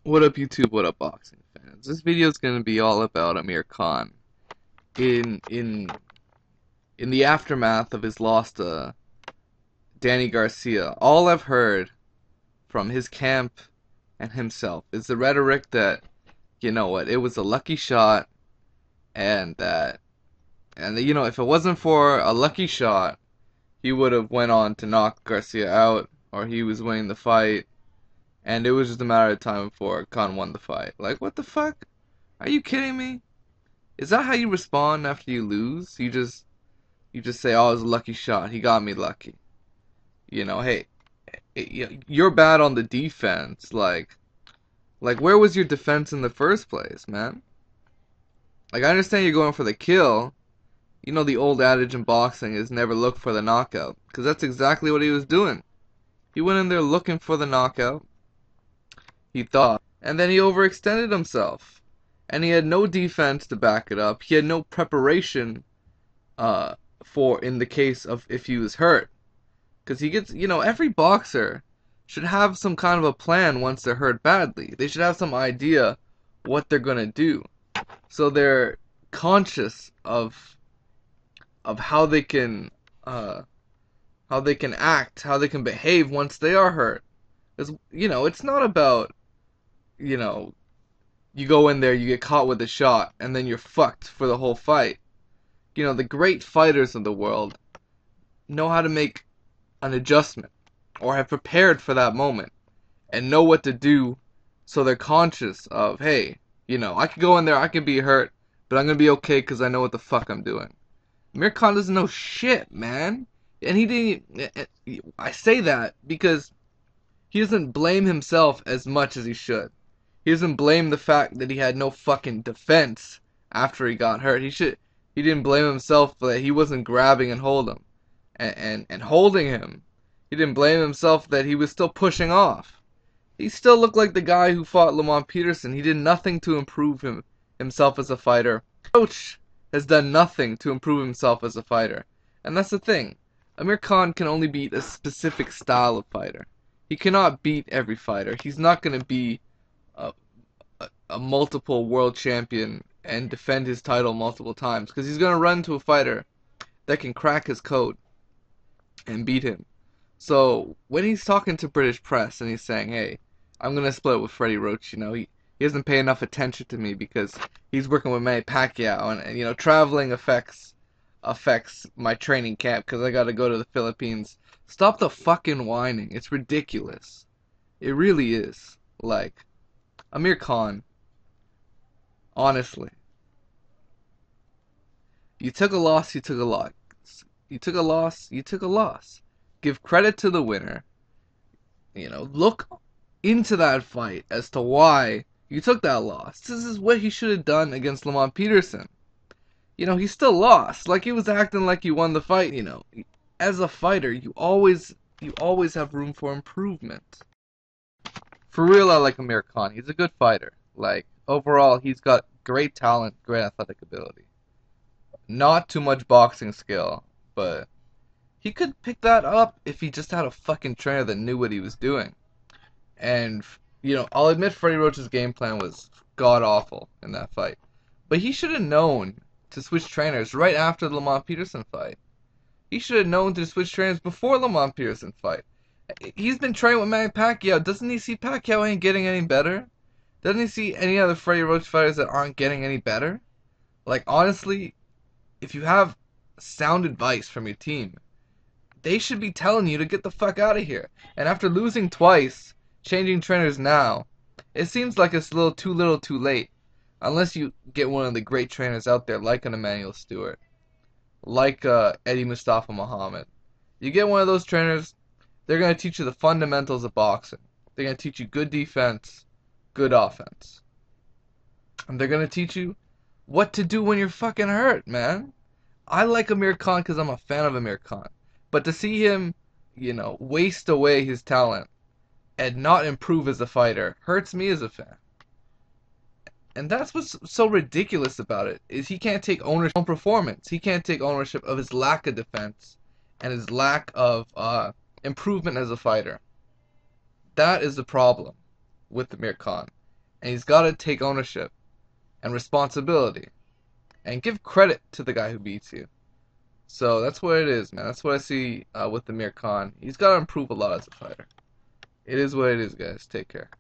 What up YouTube, what up boxing fans? This video is going to be all about Amir Khan in the aftermath of his loss to Danny Garcia. All I've heard from his camp and himself is the rhetoric that, you know what, it was a lucky shot, and if it wasn't for a lucky shot, he would have went on to knock Garcia out, or he was winning the fight, and it was just a matter of time before Khan won the fight. Like, what the fuck? Are you kidding me? Is that how you respond after you lose? You just say, "Oh, it was a lucky shot. He got me lucky." Hey, you're bad on the defense. Like where was your defense in the first place, man? Like I understand you're going for the kill. You know the old adage in boxing is never look for the knockout, because that's exactly what he was doing. He went in there looking for the knockout. He thought, and then he overextended himself, and he had no defense to back it up. He had no preparation uh, for in the case of if he was hurt. Because he gets, every boxer should have some kind of a plan once they're hurt badly. They should have some idea what they're gonna do, so they're conscious of how they can act, how they can behave once they are hurt. Because it's not about you know you go in there, you get caught with a shot, and then you're fucked for the whole fight. The great fighters of the world know how to make an adjustment or have prepared for that moment and know what to do, so they're conscious of, hey, I could go in there, I could be hurt, but I'm gonna be okay because I know what the fuck I'm doing. Amir Khan doesn't know shit, man. And he didn't. I say that because he doesn't blame himself as much as he should. He doesn't blame the fact that he had no fucking defense after he got hurt. He didn't blame himself that he wasn't grabbing and holding him. He didn't blame himself that he was still pushing off. He still looked like the guy who fought Lamont Peterson. He did nothing to improve himself as a fighter. Coach has done nothing to improve himself as a fighter. And that's the thing. Amir Khan can only beat a specific style of fighter. He cannot beat every fighter. He's not going to be a, a multiple world champion and defend his title multiple times, because he's going to run to a fighter that can crack his code and beat him. So when he's talking to British press and he's saying, "Hey, I'm gonna split with Freddie Roach," he doesn't pay enough attention to me because he's working with Manny Pacquiao, and traveling affects my training camp because I got to go to the Philippines. Stop the fucking whining. It's ridiculous. It really is. Like, Amir Khan, honestly, you took a loss. You took a loss. You took a loss. You took a loss. Give credit to the winner. Look into that fight as to why you took that loss. This is what he should have done against Lamont Peterson. He still lost. Like, he was acting like he won the fight. As a fighter, you always have room for improvement. For real, I like Amir Khan. He's a good fighter. Like, overall, he's got great talent, great athletic ability. Not too much boxing skill, but he could pick that up if he just had a fucking trainer that knew what he was doing. And, I'll admit Freddie Roach's game plan was god awful in that fight. But he should have known to switch trainers right after the Lamont Peterson fight. He should have known to switch trainers before the Lamont Peterson fight. He's been training with Manny Pacquiao. Doesn't he see Pacquiao ain't getting any better? Doesn't he see any other Freddie Roach fighters that aren't getting any better? Like, honestly, if you have sound advice from your team, they should be telling you to get the fuck out of here. And after losing twice, changing trainers now, it seems like it's a little too late. Unless you get one of the great trainers out there, like an Emmanuel Stewart, like Eddie Mustafa Muhammad. You get one of those trainers, they're going to teach you the fundamentals of boxing. They're going to teach you good defense, good offense. And they're going to teach you what to do when you're fucking hurt, man. I like Amir Khan because I'm a fan of Amir Khan. But to see him, waste away his talent and not improve as a fighter hurts me as a fan. And that's what's so ridiculous about it, is he can't take ownership of his own performance. He can't take ownership of his lack of defense and his lack of improvement as a fighter. That is the problem with Amir Khan. and he's got to take ownership and responsibility and give credit to the guy who beats you. So that's what it is, man. That's what I see with Amir Khan. He's got to improve a lot as a fighter. It is what it is, guys. Take care.